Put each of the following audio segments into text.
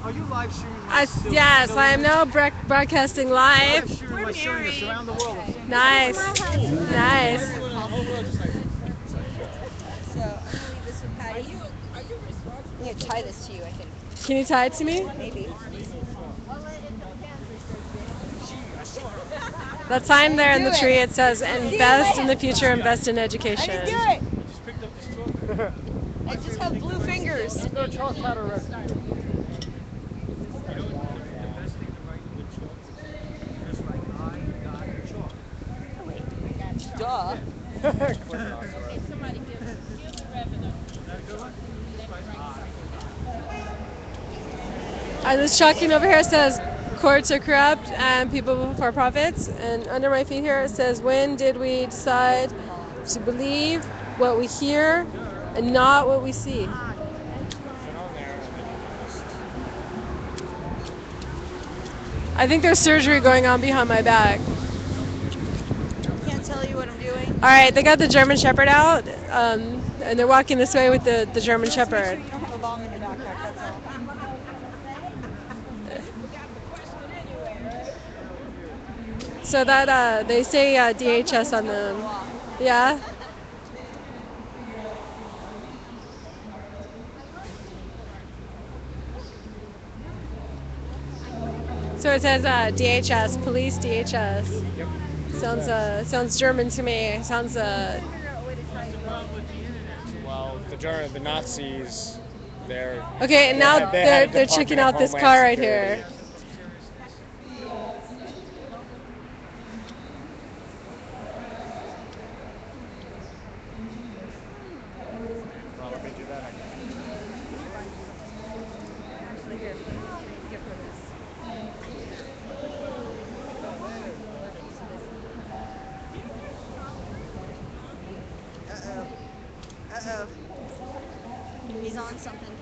Are you live streaming? Yes, I am now broadcasting live. We're showing this around the world. Nice. Nice. So I'm gonna leave this with Patty. I'm gonna tie this to you, I think. Can you tie it to me? Maybe. That sign there in the tree, it says invest in the future, invest in education. I didn't do it! I just have blue fingers. Go chalk powder red. Duh. This shocking over here says courts are corrupt and people for profits, and under my feet here it says when did we decide to believe what we hear and not what we see. I think there's surgery going on behind my back. Can't tell you what I'm doing. All right, they got the German Shepherd out, and they're walking this way with the German Shepherd. You don't have a bomb in your backpack, that's all. So that they say DHS on them. Yeah. So it says DHS, police DHS. Yep. Sounds German to me. Sounds Well, the Nazis, they're okay. And now they're checking out this car right here. Well, let me do that. Uh-oh. He's on something.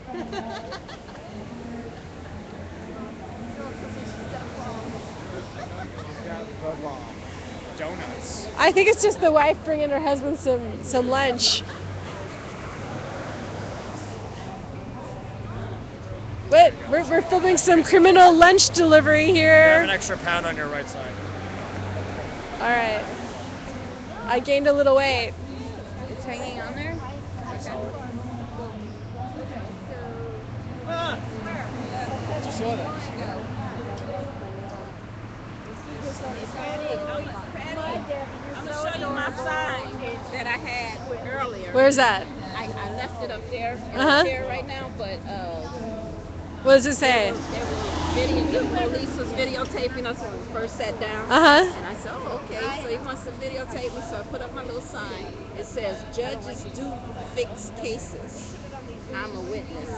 Donuts. I think it's just the wife bringing her husband some lunch. What? We're filming some criminal lunch delivery You have here. an extra pound on your right side. All right. I gained a little weight. It's hanging on there? You saw that. I'm gonna show you my sign that I had earlier. Where's that? I left it up there in Uh-huh. the chair right now, but What does it say? the police was videotaping us when we first sat down. Uh-huh. And I said, oh, okay, so he wants to videotape me, so I put up my little sign. It says, judges do fix cases. I'm a witness.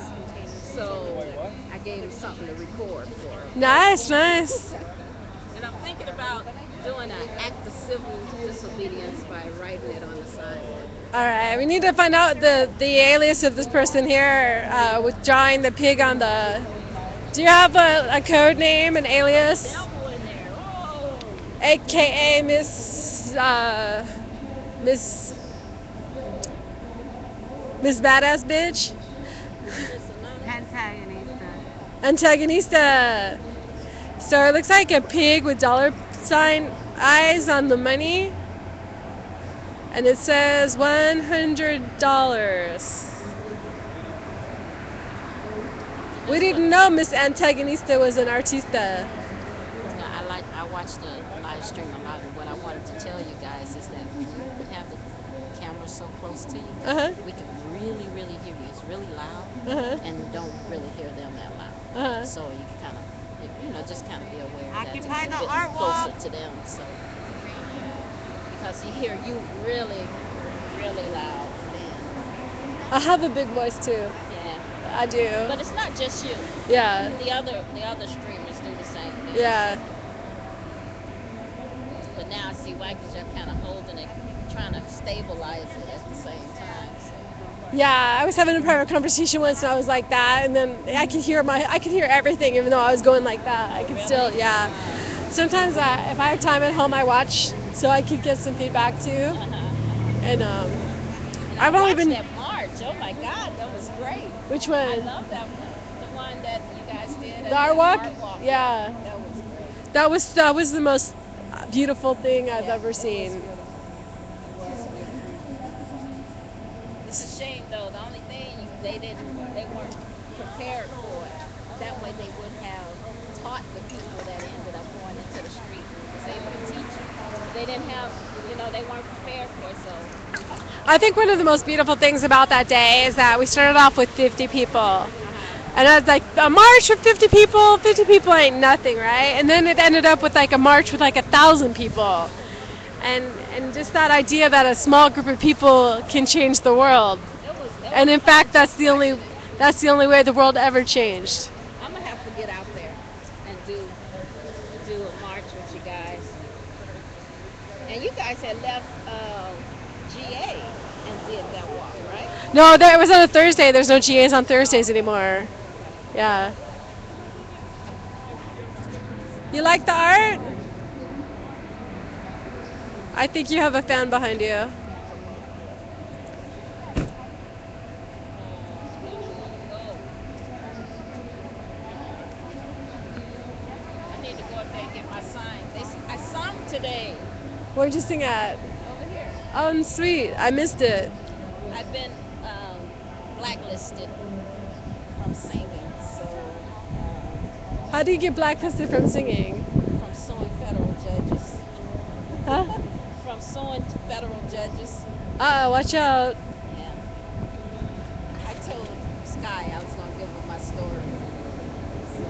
So I gave him something to record for him. Nice, nice. And I'm thinking about doing an act of civil disobedience by writing it on the sign. All right, we need to find out the alias of this person here with drawing the pig on the... Do you have a code name, an alias? Elbow in there. Oh. AKA Miss Badass Bitch? Antagonista. So it looks like a pig with dollar sign eyes on the money. And it says $100. We didn't know Miss Antagonista was an artista. I watched the live stream a lot, and what I wanted to tell you guys is that when you have the camera so close to you, Uh-huh. we can really, really hear you. It's really loud, Uh-huh. and you don't really hear them that loud. Uh-huh. So you kind of, just kind of be aware Occupy that the it's art closer walk. to them. So because you hear you really, really loud, then I have a big voice too. yeah. I do. But it's not just you. Yeah. The other streamers do the same thing. Yeah. But now I see why, because you're kind of holding it, trying to stabilize it at the same time. So. Yeah, I was having a private conversation once and I was like that, and then I could hear everything even though I was going like that. I could still, yeah. Sometimes if I have time at home, I watch so I could get some feedback too. Uh-huh. And And I've only been that march. Oh my my God, that was great. Which I one? love that one. The one that you guys did The at art the walk? art walk. Yeah. That was great. That was the most beautiful thing I've Yeah, ever it was seen. beautiful. It was beautiful. It's a shame though. The only thing they weren't prepared for it. That way they would have taught the people that ended up going into the street and was able to teach them. But they didn't have, they weren't prepared for it. So, I think one of the most beautiful things about that day is that we started off with 50 people. uh-huh. And I was like, a march with 50 people, 50 people ain't nothing, right? And then it ended up with like a march with like 1,000 people. And just that idea that a small group of people can change the world. It And was in fun fact, just watching it. that's the only way the world ever changed. I'm gonna have to get out there and do a march with you guys. And you guys had left GA and did that walk, right? No, it was on a Thursday. There's no GAs on Thursdays anymore. Yeah. You like the art? I think you have a fan behind you. Where we gonna go? I need to go up there and get my sign. I sung today Where'd you sing at? over here. Oh, sweet. I missed it. I've been blacklisted from singing, so How do you get blacklisted from singing? from suing federal judges, Huh? from suing federal judges. Watch out. Yeah, I told Sky I was gonna give him my story. So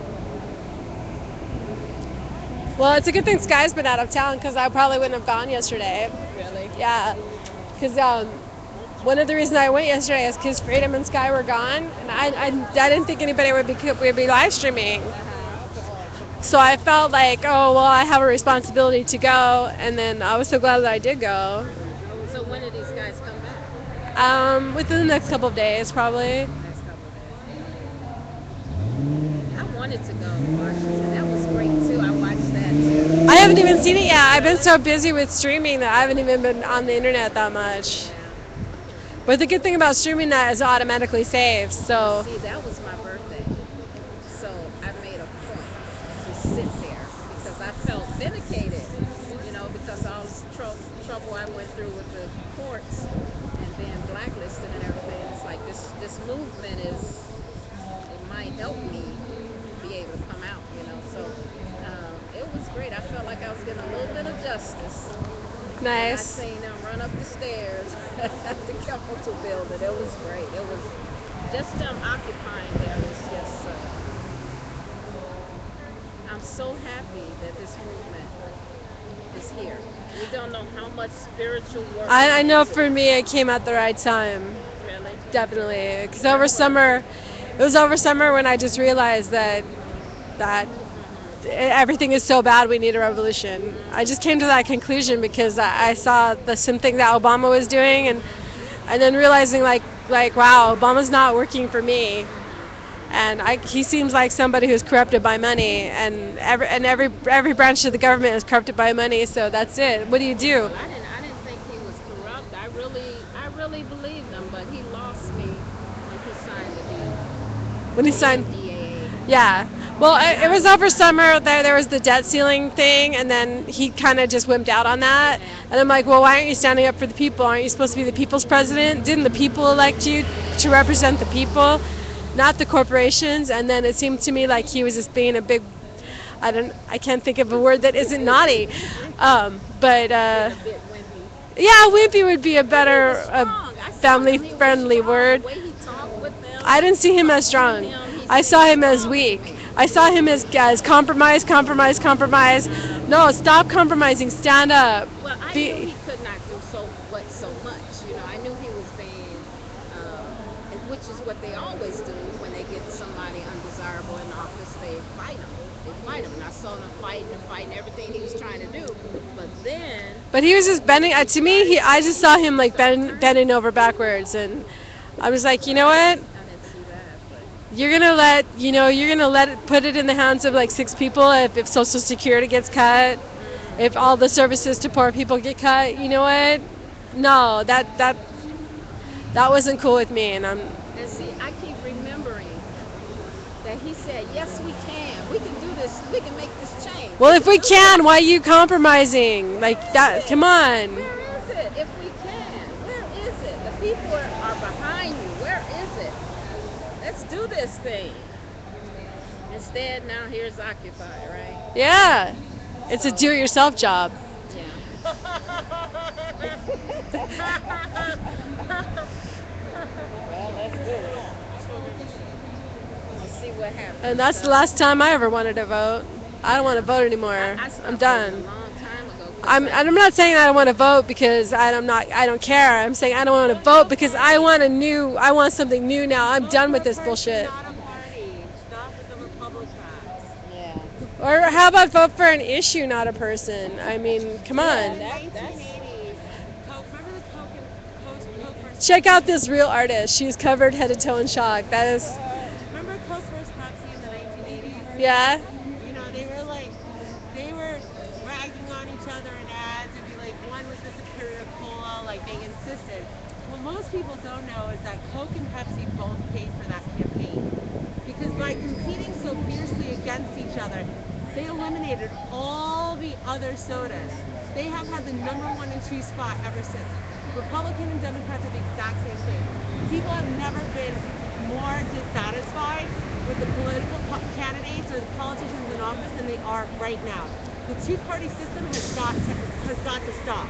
Well, it's a good thing Sky's been out of town because I probably wouldn't have gone yesterday. really, Yeah. Because one of the reasons I went yesterday is because Freedom and Sky were gone, and I didn't think anybody would be live streaming. So I felt like, oh well, I have a responsibility to go, and then I was so glad that I did go. So when did these guys come back? Within the next couple of days, probably. Next couple of days. I wanted to go to Washington. That was great too. I watched that too. I haven't even seen it yet. I've been so busy with streaming that I haven't even been on the internet that much. Yeah. But the good thing about streaming that is it automatically saves. So See, that was my birthday. So I made a point to sit there because I felt vindicated, because all this trouble I went through with the courts and being blacklisted and everything. It's like this movement it might help me be able to come out. So it was great. I felt like I was getting a little bit of justice. And I nice. seen them run up the stairs at the Capitol building. It was great. It was just them occupying there is just. I'm so happy that this movement is here. We don't know how much spiritual work. I know for me it came at the right time. Really. Definitely. Because it was over summer when I just realized that everything is so bad we need a revolution. I just came to that conclusion because I saw the same thing that Obama was doing, and then realizing like wow, Obama's not working for me, and he seems like somebody who's corrupted by money, and every branch of the government is corrupted by money. So that's it. What do you do? Well, I didn't think he was corrupt. I really believed him, but he lost me when he signed When he the signed, NDAA. yeah. Well, it was over summer. There was the debt ceiling thing, and then he kind of just wimped out on that. Yeah. And I'm like, well, why aren't you standing up for the people? Aren't you supposed to be the people's president? Didn't the people elect you to represent the people, not the corporations? And then it seemed to me like he was just being a big, I can't think of a word that isn't naughty, but Being a bit wimpy. yeah, wimpy would be a He better was strong. I saw him. He was family-friendly strong. word. The way he talked with them. I didn't see him as strong. I saw him as weak. I saw him as compromise. No, stop compromising. Stand up. Well, I knew he could not do so much. I knew he was being, which is what they always do when they get somebody undesirable in office. They fight him. And I saw him fighting everything he was trying to do. But then, But he was just bending. To me, I just saw him like bending over backwards, and I was like, you know what? I didn't see that. But You're gonna let it put it in the hands of like 6 people if Social Security gets cut, if all the services to poor people get cut. You know what? No, That wasn't cool with me, and I'm. And see, I keep remembering that he said, yes, we can. We can do this. We can make this change. Well, We if can we do this. can, why are you compromising? Like Where is that? it? Come on. Where is it? If we can, where is it? The people are behind you. Where is it? Let's do this thing. Instead, now here's Occupy, right? Yeah, it's a So, do-it-yourself job. yeah. Well, let's do it. Let's see what And happens. that's the last time I ever wanted to vote. I don't want to Yeah. vote anymore. I I'm stopped voting a done. long time ago because, I'm like, and I'm not saying I don't want to vote because I don't care. I'm saying I don't want to vote because I want something new now. I'm Vote done for with a this person, bullshit. not a party. Stop with the Republicans. yeah, Or how about vote for an issue, not a person? I mean, come yeah, In on. the that's 1980s, remember the Coke versus Check out Pepsi? this real artist. She's covered head to toe in shock. That is, Remember Coke versus Pepsi in the 1980s? yeah. You know, they were ragging on each other in ads. It'd be like one was the superior cola, like they insisted. What most people don't know is that Coke and Pepsi both paid for that campaign. Because by competing so fiercely against each other, they eliminated all the other sodas. They have had the number one and two spot ever since. Republican and Democrats are the exact same thing. People have never been more dissatisfied with the political candidates or the politicians in office than they are right now. The two-party system has got to stop.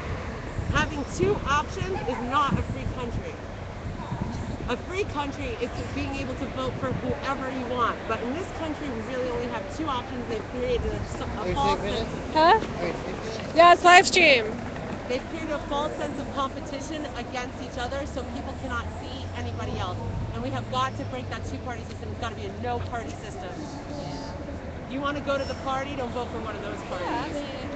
Having two options is not a free country. A free country is being able to vote for whoever you want. But in this country, we really only have two options. They've created a false sense of Huh? Yeah, it's live stream. they've created a false sense of competition against each other, so people cannot see anybody else. And we have got to break that two-party system. It's got to be a no-party system. yeah. You want to go to the party? Don't vote for one of those Yeah, I parties. mean,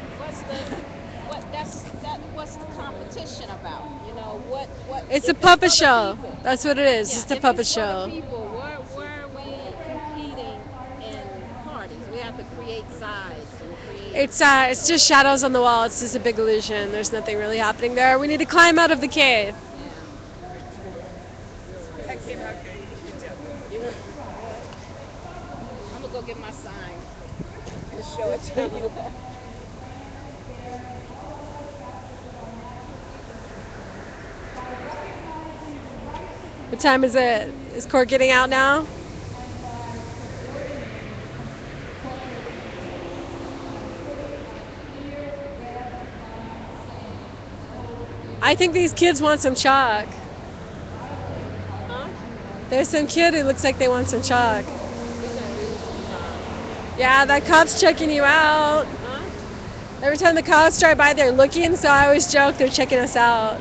what's the competition about? You know, what It's a if it's puppet for the show. people? That's what it is. Yeah, It's a if puppet it's for the show. people, where are we competing in parties? We have to create sides and create. It's just shadows on the wall. It's just a big illusion. There's nothing really happening there. We need to climb out of the cave. Yeah. That came out good. You did. You know, I'm gonna go get my sign and show it to you. What time is it? Is court getting out now? I think these kids want some chalk. Huh? There's some kid who looks like they want some chalk. We're gonna lose some cars. Yeah, that cop's checking you out. Huh? Every time the cops drive by, they're looking, so I always joke they're checking us out.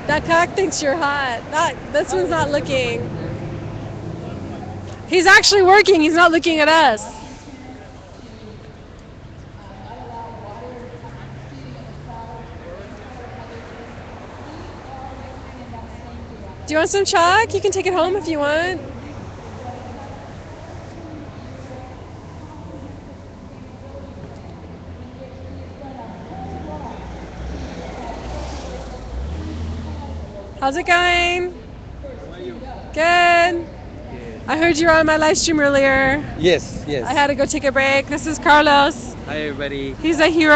That cock thinks you're hot. This one's not looking. He's actually working. He's not looking at us. Do you want some chalk? You can take it home if you want. How's it going? How are you? Good. I heard you were on my live stream earlier. Yes, yes. I had to go take a break. This is Carlos. Hi, everybody. He's a hero.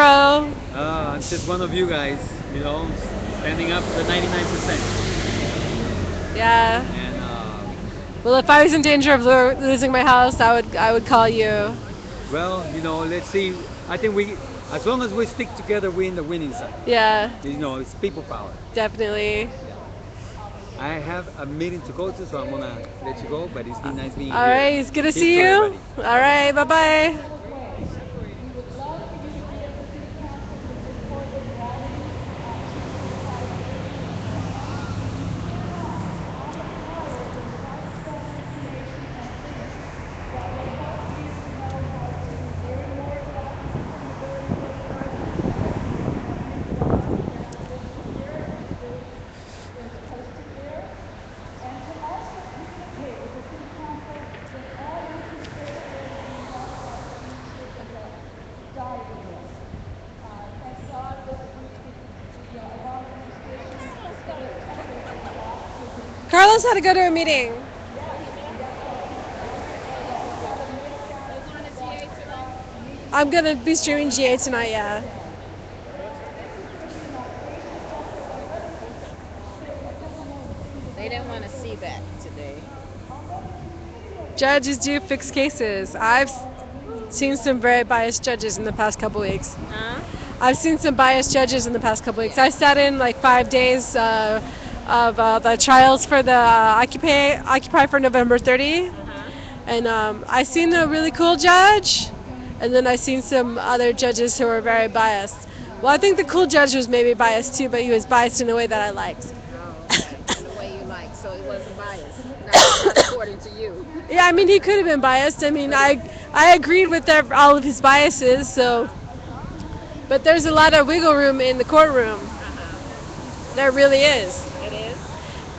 I'm just one of you guys, standing up for the 99%. Yeah. And Well, if I was in danger of losing my house, I would call you. well, let's see. I think as long as we stick together, we're in the winning side. Yeah, It's people power. definitely. I have a meeting to go to, so I'm gonna let you go. But it's been nice being All here. right, it's good to Peace see to you. everybody. All right, bye bye. us how to go to a meeting. You going to GA tonight? I'm gonna be streaming GA tonight. Yeah. They didn't want to see that today. Judges do fixed cases. I've seen some very biased judges in the past couple weeks. Huh? I've seen some biased judges in the past couple weeks. I sat in like 5 days of the trials for the Occupy for November 30, Uh-huh. and I seen a really cool judge, and then I seen some other judges who were very biased. Well, I think the cool judge was maybe biased too, but he was biased in a way that I liked. Oh, okay. In the way you like. So it wasn't biased. Not according to you. Yeah, I mean he could have been biased. I mean I agreed with all of his biases, so. But there's a lot of wiggle room in the courtroom. Uh-huh. There really is. It is?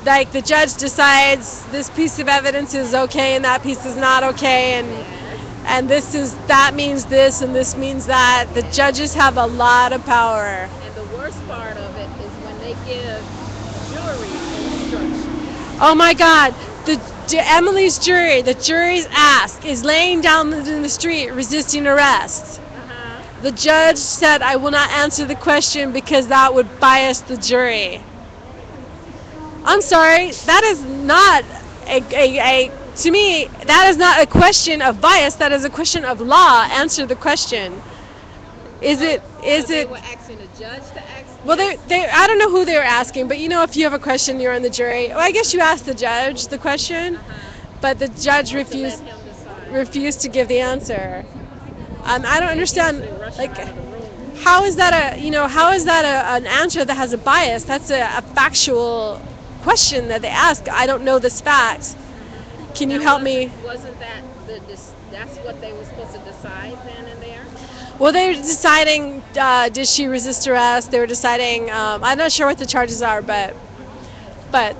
Like the judge decides this piece of evidence is okay and that piece is not okay, Yes. and that means this and this means that. The judges have a lot of power. And the worst part of it is when they give jury instructions. Oh my God, Emily's jury, the jury's ask is laying down in the street resisting arrest. Uh-huh. The judge said, "I will not answer the question because that would bias the jury." I'm sorry, that is not to me, that is not a question of bias, that is a question of law. Answer the question. Is They it, were asking the judge to ask. well, I don't know who they were asking, but if you have a question, you're on the jury. Well, I guess you ask the judge the question, but the judge To let refused him decide. refused to give the answer. I don't understand, Usually rush like, out of the room. how is that an answer that has a bias? That's a factual question that they ask. I don't know this fact. Can you Now, help me? Wasn't that that's what they were supposed to decide then and there? Well, they were deciding, did she resist arrest? They were deciding, I'm not sure what the charges are, but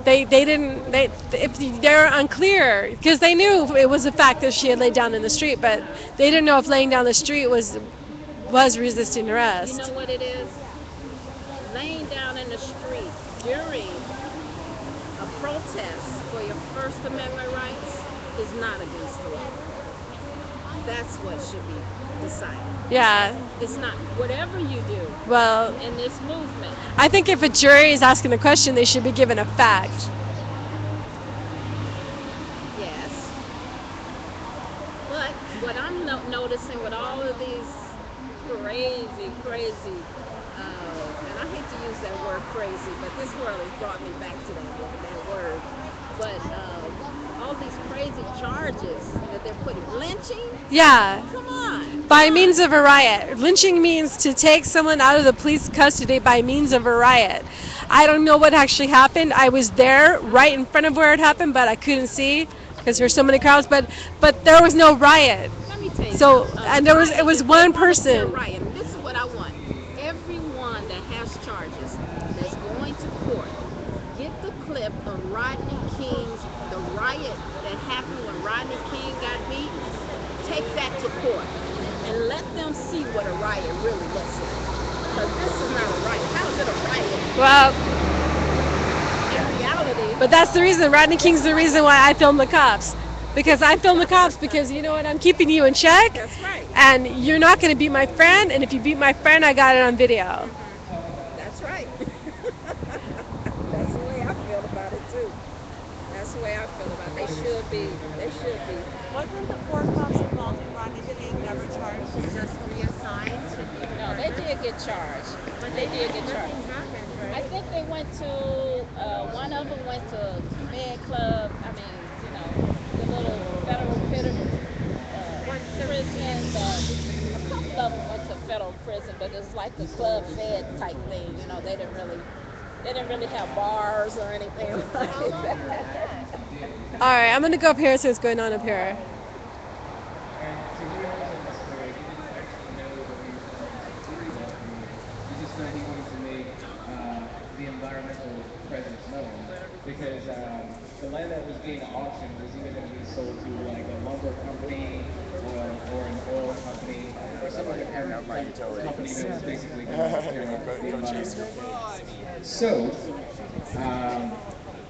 they didn't, if they're unclear, because they knew it was a fact that she had laid down in the street, but they didn't know if laying down the street was resisting arrest. You know what it is? Laying down in the street during a protest for your First Amendment rights is not against the law. That's what should be decided. Yeah, It's not whatever you do well, in this movement. I think if a jury is asking a question, they should be given a fact. Yes. But what I'm noticing with all of these crazy, and I hate to use that word crazy, but this world has brought me back to that word. But all these crazy charges that they're putting, lynching. Yeah, Come on. by means of a riot. Lynching means to take someone out of the police custody by means of a riot. I don't know what actually happened. I was there right in front of where it happened, but I couldn't see because there's so many crowds. But there was no riot. Let me tell you. So something. and it was If one they want to put a person. riot, and this is what I want. Everyone that has charges that's going to court, get the clip of Rodney King's, the riot that happened when Rodney King got beat. Take that to court and let them see what a riot really looks like. Because this is not a riot. How is it a riot? Well, In reality, but that's the reason. Rodney King's the reason why I filmed the cops. Because I filmed the cops because you know what? I'm keeping you in check. that's right. And you're not going to beat my friend. And if you beat my friend, I got it on video. That's right. That's the way I feel about it too. That's the way I feel about it. They should be. Wasn't the four cops involved in Rodney King never charged, just reassigned? No, they did get charged. But They did get nothing charged. happened, I right? think they went to, one of them went to Med Club, the little federal prison. A couple of them went to federal prison, but it was like a club fed type thing. They didn't really have bars or anything like that. All right, I'm going to go up here and see what's going on up here. He just know he wants to make the environmental presence known because the land that was being auctioned was either going to be sold to like a lumber company or an oil company or some other kind of company that was basically going to take care of the environment. So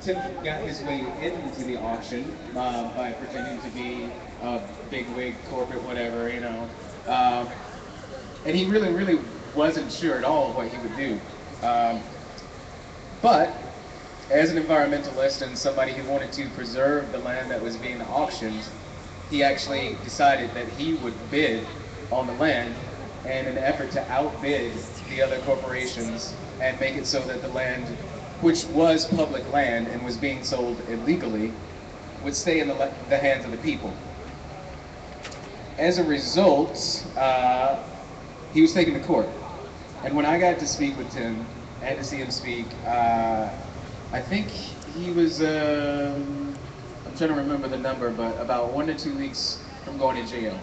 Tim got his way into the auction by pretending to be a bigwig, corporate, whatever, you know. Um, and he really wasn't sure at all what he would do. Um, but as an environmentalist and somebody who wanted to preserve the land that was being auctioned, he actually decided that he would bid on the land in an effort to outbid the other corporations and make it so that the land, which was public land and was being sold illegally, would stay in the hands of the people. As a result, he was taken to court. And when I got to speak with Tim, I had to see him speak. I think he was, I'm trying to remember the number, but about 1 to 2 weeks from going to jail.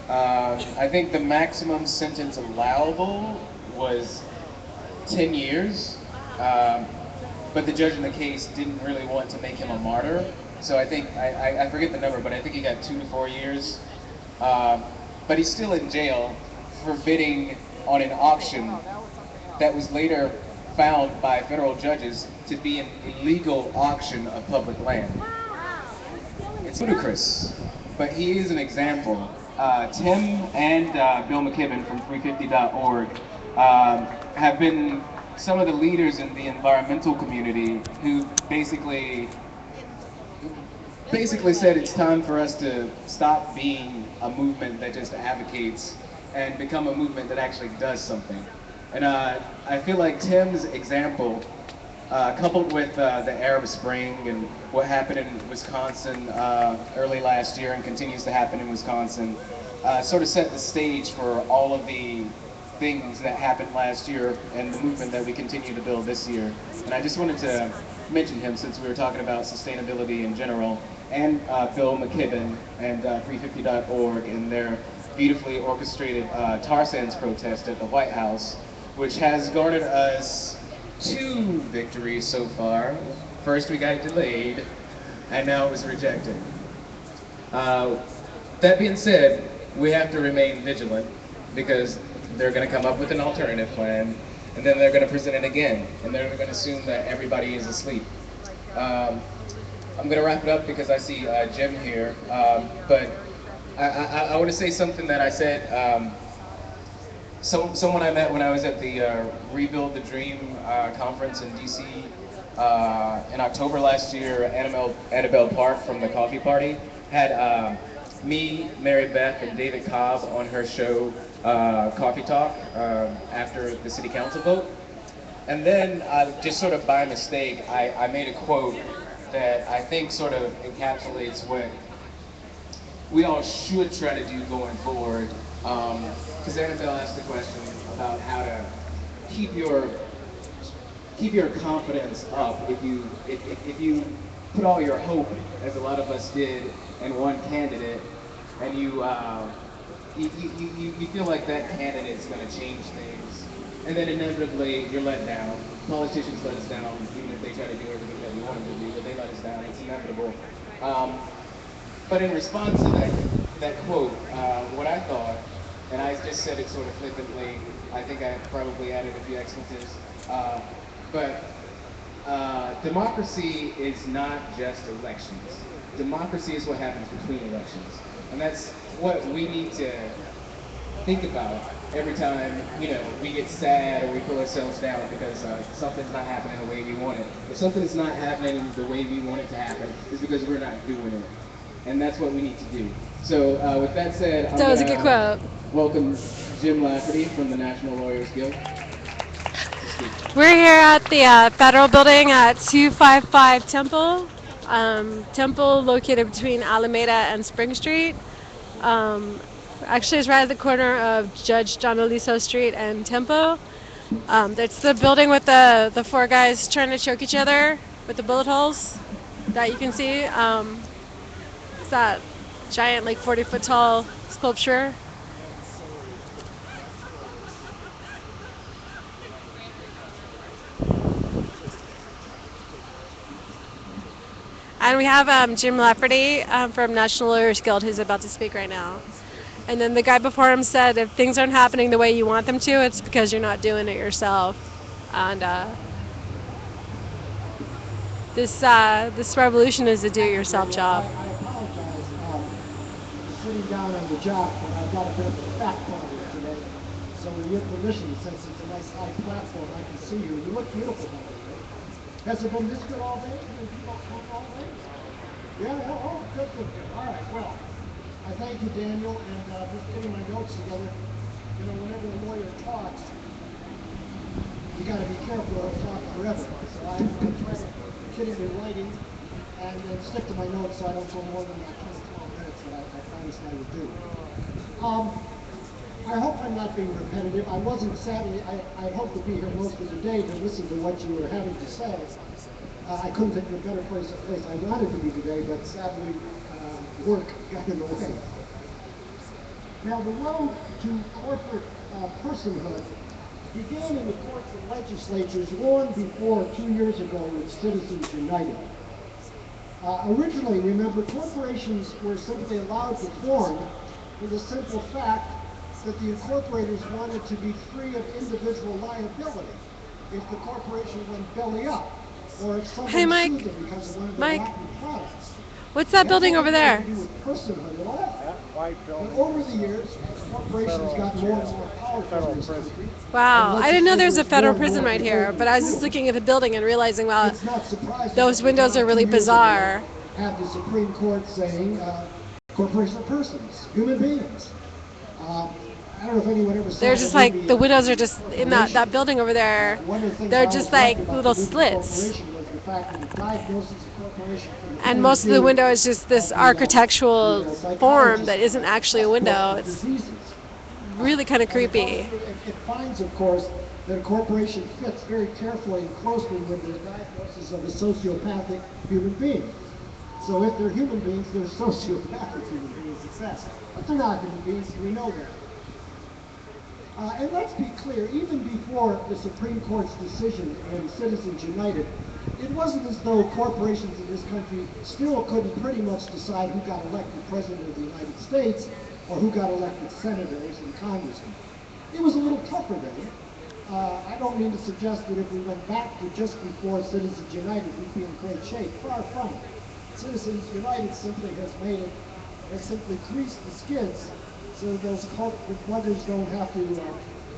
I think the maximum sentence allowable was 10 years. Um, but the judge in the case didn't really want to make him a martyr. So I think, I forget the number, but I think he got 2 to 4 years. Um, but he's still in jail for bidding on an auction that was later found by federal judges to be an illegal auction of public land. It's ludicrous, but he is an example. Tim and Bill McKibben from 350.org have been some of the leaders in the environmental community who basically said it's time for us to stop being a movement that just advocates and become a movement that actually does something. And I feel like Tim's example, coupled with the Arab Spring and what happened in Wisconsin early last year and continues to happen in Wisconsin, sort of set the stage for all of the things that happened last year and the movement that we continue to build this year. And I just wanted to mention him since we were talking about sustainability in general, and Bill McKibben and 350.org and their beautifully orchestrated tar sands protest at the White House, which has garnered us 2 victories so far. First we got it delayed, and now it was rejected. That being said, we have to remain vigilant because they're going to come up with an alternative plan, and then they're going to present it again, and they're going to assume that everybody is asleep. I'm going to wrap it up because I see Jim here, but I want to say something that I said. Someone I met when I was at the Rebuild the Dream conference in DC in October last year, Annabelle Park from the Coffee Party had me, Mary Beth, and David Cobb on her show Coffee Talk after the city council vote. And then just sort of by mistake, I made a quote that I think sort of encapsulates what we all should try to do going forward. Because Annabelle asked the question about how to keep your confidence up if you put all your hope, as a lot of us did, in one candidate, and you feel like that candidate is going to change things, and then inevitably you're let down. Politicians let us down, even if they try to do everything that we want them to do, but they let us down. It's inevitable. But in response to that quote, what I thought, and I just said it sort of flippantly, I think I probably added a few expletives, but democracy is not just elections. Democracy is what happens between elections. And that's what we need to think about every time, we get sad or we pull ourselves down because something's not happening the way we want it. If something is not happening the way we want it to happen, it's because we're not doing it. And that's what we need to do. So with that said, That was a good quote. Welcome Jim Lafferty from the National Lawyers Guild. We're here at the federal building at 255 Temple. Temple located between Alameda and Spring Street. Actually, it's right at the corner of Judge John Aliso Street and Temple. It's the building with the 4 guys trying to choke each other with the bullet holes that you can see. It's that giant, 40-foot tall sculpture. And we have Jim Lafferty from National Lawyers Guild who's about to speak right now. And then the guy before him said, if things aren't happening the way you want them to, it's because you're not doing it yourself. And This revolution is a do-it-yourself job. I apologize. Sitting down on the job, but I've got a bit of a back problem today. So with your permission, since it's a nice high platform, I can see you. You look beautiful, by the way. Has it been this good all day? Have you been all day? Yeah, oh, good, good, good. All right, well, I thank you, Daniel, and just getting my notes together. You know, whenever the lawyer talks, you got to be careful or he'll talk forever. So I try to get it in writing and then stick to my notes so I don't go more than like 10 or 12 minutes that I promised I would do. I hope I'm not being repetitive. I wasn't sadly, I hoped to be here most of the day to listen to what you were having to say. I couldn't think of a better place I wanted to be today, but sadly work got in the way. Now the road to corporate personhood began in the courts and legislatures long before 2 years ago with Citizens United. Originally, remember, corporations were simply allowed to form for the simple fact that the incorporators wanted to be free of individual liability if the corporation went belly up, or if someone Hey, Mike. sued them because of one of the Mike. rotten products. What's that building over there? To do with personhood at all. But over the years, corporations got more and more powerful in this country. Wow, I didn't know there was a federal prison right here, but I was just looking at the building and realizing, wow, It's not surprising those that windows are really 2 years ago bizarre. Had the Supreme Court saying corporations are persons, human beings. I don't know if anyone ever saw They're just like, the windows are just, in that building over there, they're just like little slits. And most of the window is just this architectural form that isn't actually a window. It's really kind of creepy. It finds, of course, that a corporation fits very carefully and closely with the diagnosis of a sociopathic human being. So if they're human beings, they're sociopathic human beings, etc. But they're not human beings, we know that. And let's be clear, even before the Supreme Court's decision in Citizens United, it wasn't as though corporations in this country still couldn't pretty much decide who got elected President of the United States or who got elected senators and congressmen. It was a little tougher then. I don't mean to suggest that if we went back to just before Citizens United, we'd be in great shape. Far from it. Citizens United simply has made it, has simply greased the skids so that those corporate buggers don't have to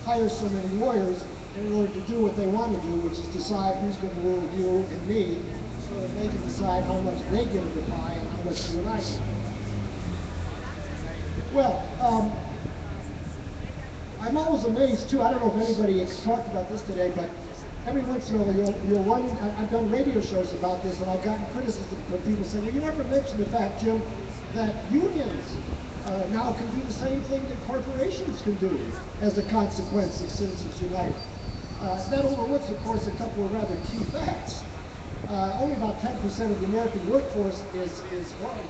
hire so many lawyers in order to do what they want to do, which is decide who's going to rule you and me, so that they can decide how much they get of the pie and how much you and I get. Well, I'm always amazed too. I don't know if anybody has talked about this today, but every once in a while you'll run. I've done radio shows about this, and I've gotten criticism from people saying, "Well, you never mentioned the fact, Jim, that unions now can do the same thing that corporations can do as a consequence of Citizens United." That overlooks, of course, a couple of rather key facts. Only about 10% of the American workforce is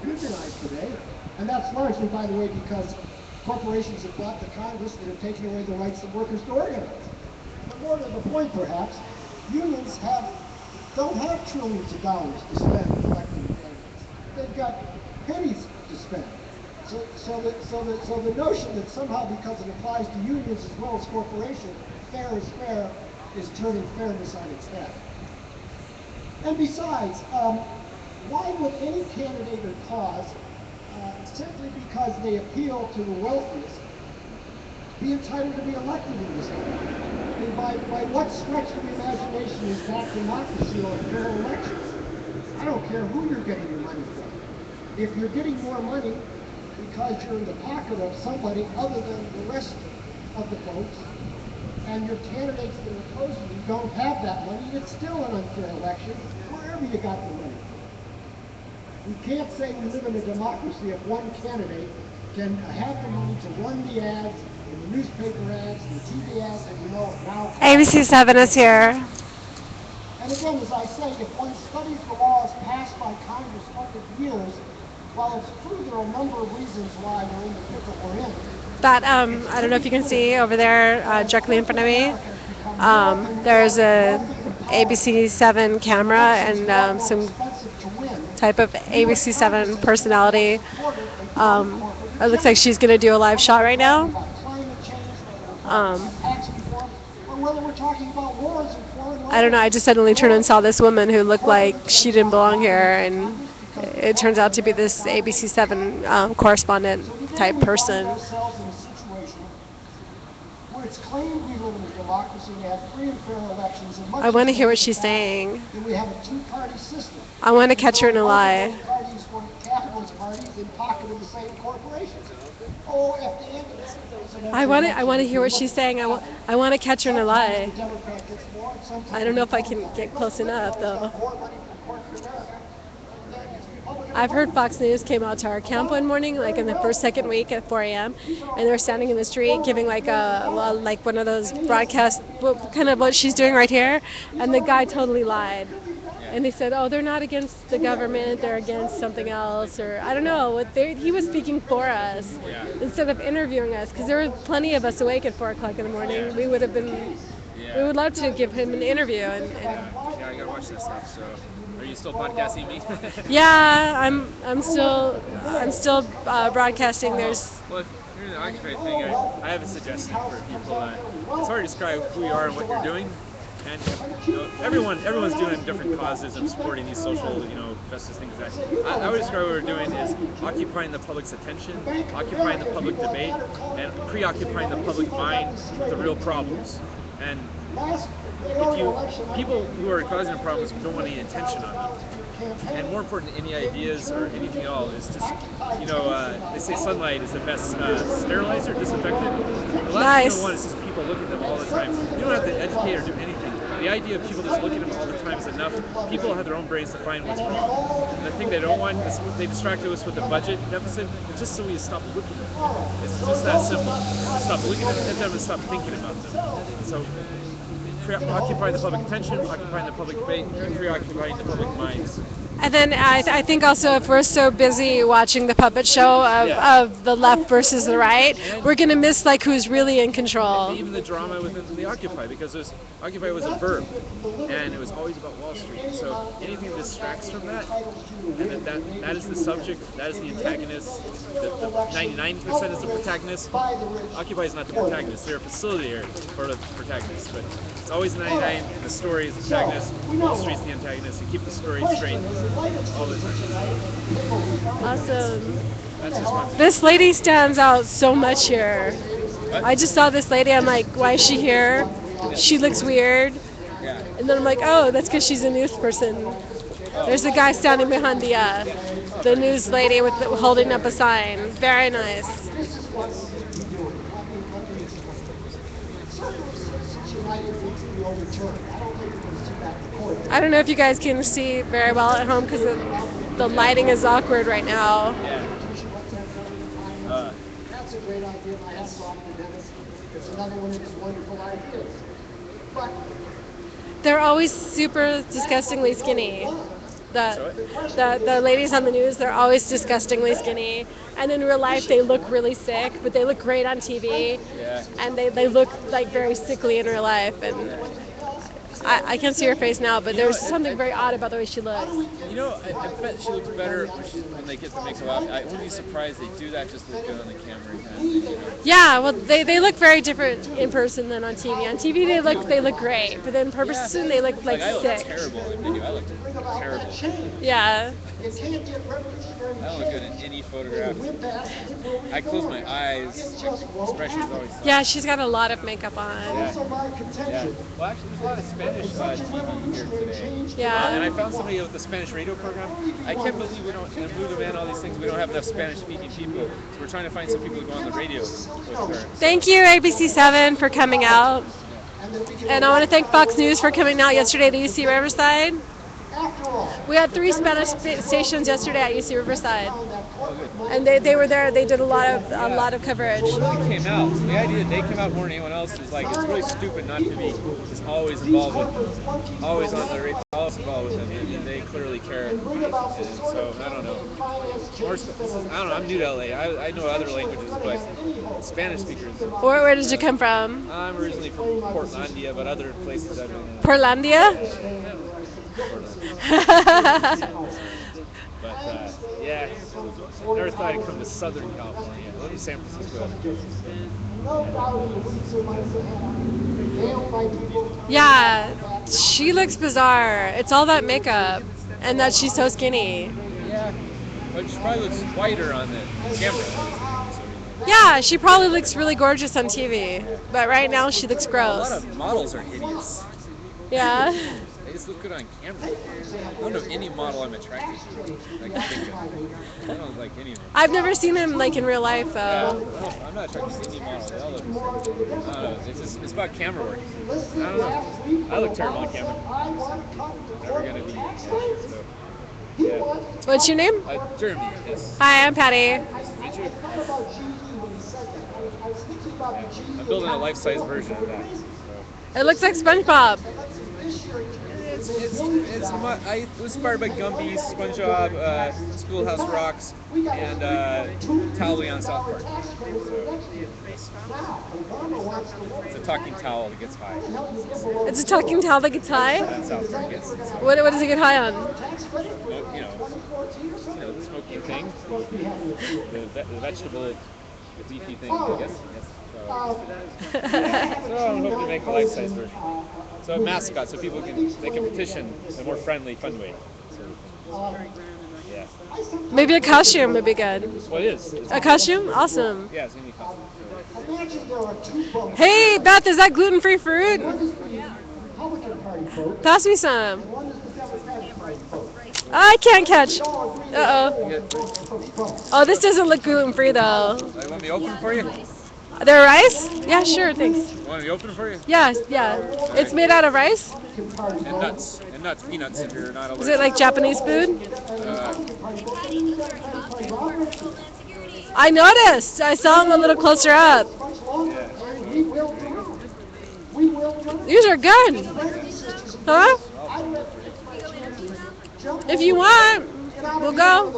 unionized today, and that's largely, by the way, because corporations have bought the Congress that have taken away the rights of workers to organize. But more to the point, perhaps, unions don't have trillions of dollars to spend electing candidates. They've got pennies to spend. So the notion that somehow because it applies to unions as well as corporations, fair is fair, is turning fairness on its head. And besides, why would any candidate or cause, simply because they appeal to the wealthiest, be entitled to be elected in this country? I mean, by what stretch of the imagination is that democracy or fair elections? I don't care who you're getting your money from. If you're getting more money because you're in the pocket of somebody other than the rest of the folks, and your candidates that are opposing you don't have that money, it's still an unfair election, wherever you got the money from. We can't say we live in a democracy if one candidate can have the money to run the ads, and the newspaper ads, and the TV ads, and you know now. ABC7 is here. And again, as I say, if one studies the laws passed by Congress over the years, while it's true there are a number of reasons why we're in the pickle we're in. That, I don't know if you can see over there, directly in front of me, there's a ABC7 camera and some type of ABC7 personality. It looks like she's going to do a live shot right now. whether we're talking about wars and foreign I don't know. I just suddenly turned and saw this woman who looked like she didn't belong here, and it turns out to be this ABC7 correspondent type person. ourselves in a situation where it's claimed we live in a democracy and have free and fair elections and much I want to hear what she's saying. and we have a two-party system. I want to catch her in a lie. Both parties were capitalist parties in pocket of the same corporations. Oh, at the end of it. I want to hear what she's saying. I want to catch her in a lie. I don't know if I can get close enough though. I've heard Fox News came out to our camp one morning, like in the second week at 4 a.m., and they were standing in the street giving like like one of those broadcasts, kind of what she's doing right here, and the guy totally lied. And they said, oh, they're not against the government, they're against something else, or I don't know. He was speaking for us instead of interviewing us, because there were plenty of us awake at 4 o'clock in the morning. We would have been, we would love to give him an interview. Yeah, I gotta watch this stuff. So, are you still podcasting me? Yeah, I'm still broadcasting. There's. Well, if you're in the Occupy thing, I have a suggestion for people. It's hard to describe who you are and what you're doing. And everyone's doing different causes of supporting these social, justice things. I would describe what we're doing is occupying the public's attention, occupying the public debate, and preoccupying the public mind with the real problems. And people who are causing the problems don't want any attention on them. And more important than any ideas or anything at all is just, they say sunlight is the best sterilizer, disinfectant. The last thing you want is just people looking at them all the time. You don't have to educate or do anything. The idea of people just looking at them all the time is enough. People have their own brains to find what's wrong. And the thing they don't want is they distracted us with the budget deficit, just so we stop looking at them. It's just that simple. Stop looking at them and stop thinking about them. So occupying the public attention, occupying the public debate, and preoccupying the public minds. And then I think also if we're so busy watching the puppet show of the left versus the right, we're going to miss like who's really in control. And even the drama within the Occupy, because Occupy was a verb, and it was always about Wall Street. So anything that distracts from that, and that is the subject, that is the antagonist, the 99% is the protagonist. Occupy is not the protagonist, they're a facilitator for the protagonist, but it's always 99, the story is the protagonist, Wall Street's the antagonist, and keep the story straight. All the time. Awesome. That's just my This lady stands out so much here. What? I just saw this lady. I'm like, why is she here? She looks weird. Yeah. And then I'm like, oh, that's because she's a news person. There's a guy standing behind the news lady with holding up a sign. Very nice. I don't know if you guys can see very well at home because the lighting is awkward right now. That's a great idea. My hat's off to Dennis. It's another one of his wonderful ideas. But They're always super disgustingly skinny. The ladies on the news, they're always disgustingly skinny. And in real life, they look really sick, but they look great on TV. Yeah. And they look like very sickly in real life. And I can't see her face now, but there's something very odd about the way she looks. I bet she looks better when they get the makeup off. I wouldn't be surprised they do that just to look good on the camera. Yeah, well, they look very different in person than on TV. On TV, they look great, but then in person, they look like I sick. look terrible in video. I look terrible. Yeah. I don't look good in any photograph. I close my eyes. Expressions always. Yeah, she's got a lot of makeup on. Yeah. Well, actually, there's a lot of Spanish TV here today. Yeah. And I found somebody with the Spanish radio program. I can't believe we don't, and Blue Demand, all these things, we don't have enough Spanish-speaking people. So we're trying to find some people to go on the radio with her. Thank you, ABC7, for coming out. And I want to thank Fox News for coming out yesterday to UC Riverside. We had 3 Spanish stations yesterday at UC Riverside, and they were there. They did a lot of coverage. They came out. The idea that they came out more than anyone else is like it's really stupid not to be just always involved with, always on the radio, always involved with them. I mean, they clearly care, and so I don't know. I don't know. I'm new to LA. I know other languages, but Spanish speakers. Where did you come from? I'm originally from Portlandia, but other places I've been. Portlandia? But Yeah. I never thought I'd come to Southern California. I live in San Francisco. No doubt in the weeks or months ahead, veiled by people. Yeah, she looks bizarre. It's all that makeup, and that she's so skinny. Yeah. But she probably looks whiter on the camera. Yeah, she probably looks really gorgeous on TV, but right now she looks A lot gross. of models are hideous. Yeah. They just look good on camera. I don't know any model I'm attracted to. I can think of. I don't like any of them. I've never seen him like in real life Yeah, though. I'm not attracted to any model. They all look. I don't know. It's about camera work. I don't know. I look terrible on camera. Never gonna be. So, yeah. What's your name? Jeremy. Yes. Hi, I'm Patty. Nice to meet you. I'm building a life-size version of that. So. It looks like SpongeBob. I was inspired by Gumby, SpongeBob, Schoolhouse Rocks, and Towley on South Park. So, it's a talking towel that gets high. It's a talking towel that gets high? On South Park, yes. What does it get high on? You know, the smoky thing, the vegetable, the leafy thing, I guess. Yes. So I'm hoping to make a life-size version. So a mascot, so people can petition in a more friendly, fun way. So, yeah. Maybe a costume would be good. Well, it is. A costume? Awesome. Yeah, it's gonna be costume. Hey, Beth, is that gluten-free fruit? Pass me some. I can't catch. Uh-oh. Oh, this doesn't look gluten-free, though. You want me to open for you? There rice? Yeah, sure, thanks. You want me to open for you? Yeah. It's made out of rice? And nuts, peanuts if you're not allergic. Is it like Japanese food? I noticed. I saw them a little closer up. These are good. Huh? If you want, we'll go.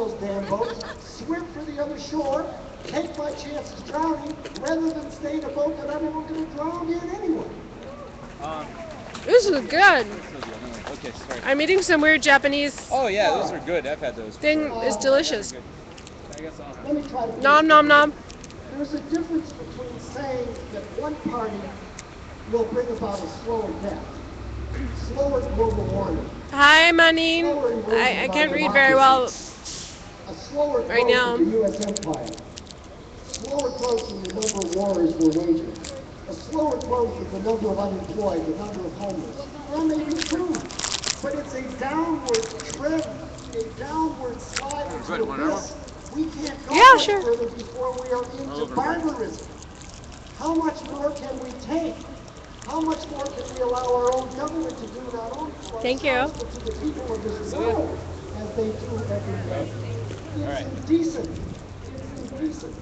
Swim for the other shore, take my chances drowning, rather than stay in a boat that I'm not going to drown in anyway. This is good. Okay, sorry. I'm eating some weird Japanese. Oh yeah, those are good. I've had those. Thing is delicious. Let me try to Nom nom nom. There's a difference between saying that one party will bring about a slower death, slower global warming. Hi, Money. I can't read very well right now. The U.S. empire. Slower growth in the number of wars we're waging. A slower growth in the number of unemployed, the number of homeless. That may be true, but it's a downward trend, a downward slide into the abyss. We can't go further before we are into barbarism. How much more can we take? How much more can we allow our own government to do not only to ourselves, but to the people of this world, as they do every day? It's indecent. It's indecent.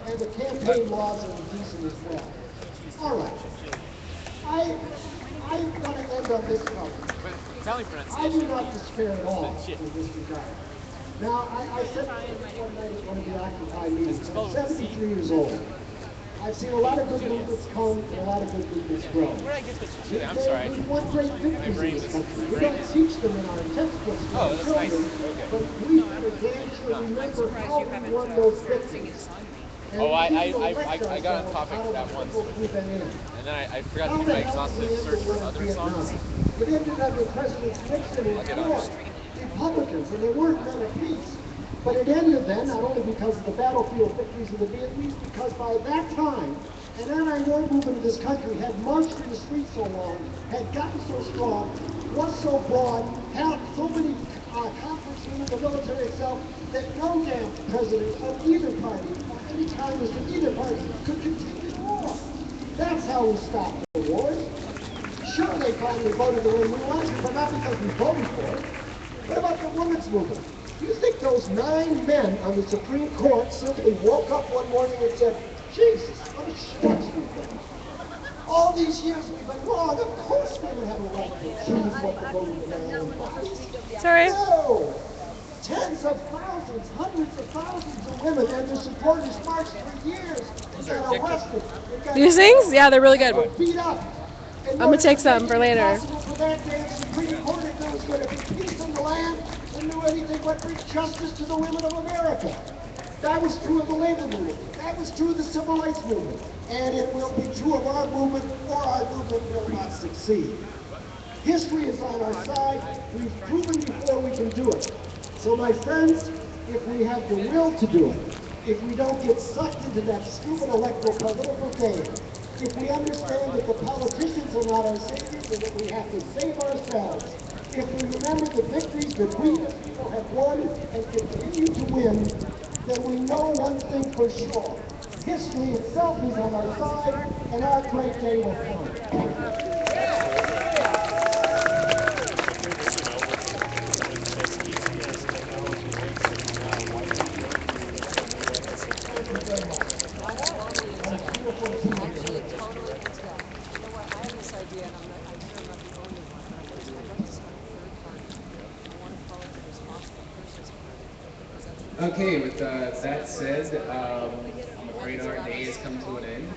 And the campaign laws are indecent as well. All right. I'm going to end on this note. I do not despair at all in this regard. Now, I said one night at one of the Occupy meetings, I'm 73 years old. I've seen a lot of good movements come and a lot of good movements grow. I'm sorry. We want great victories in this country. We don't teach them in our textbooks to our children, but we damn sure remember how we won those victories. Oh, I got on topic that once, and then I forgot to do my exhaustive search for other songs. It ended under Presidents Nixon and Ford, Republicans, and they weren't men of peace. But it ended then, not only because of the battlefield victories of the Vietnamese, because by that time, an anti-war movement in this country had marched through the streets so long, had gotten so strong, was so broad, had so many conflicts within the military itself, that no damn president of either party, of any Congress of either party, could continue war. That's how we stopped the wars. Sure, they finally voted the way we wanted, but not because we voted for it. What about the women's movement? Do you think those 9 men on the Supreme Court simply woke up one morning and said, Jesus, what a schmucks we've been. All these years we've been wrong. Of course women have a right to choose what to vote in their own bodies. Sorry. No! Tens of thousands, hundreds of thousands of women and their supporters marched for years. They got arrested. These things? Yeah, they're really good. Beat up. I'm going to take some for later. For that day, the Supreme Court, if there was going to be peace in the land, didn't do anything but bring justice to the women of America. That was true of the labor movement. That was true of the civil rights movement. And it will be true of our movement, or our movement will not succeed. History is on our side. We've proven before we can do it. So my friends, if we have the will to do it, if we don't get sucked into that stupid electoral political game, if we understand that the politicians are not our saviors and that we have to save ourselves, if we remember the victories that we as people have won and continue to win, then we know one thing for sure. History itself is on our side, and our great day will come. Okay, with that said, I'm afraid our day has come to an end.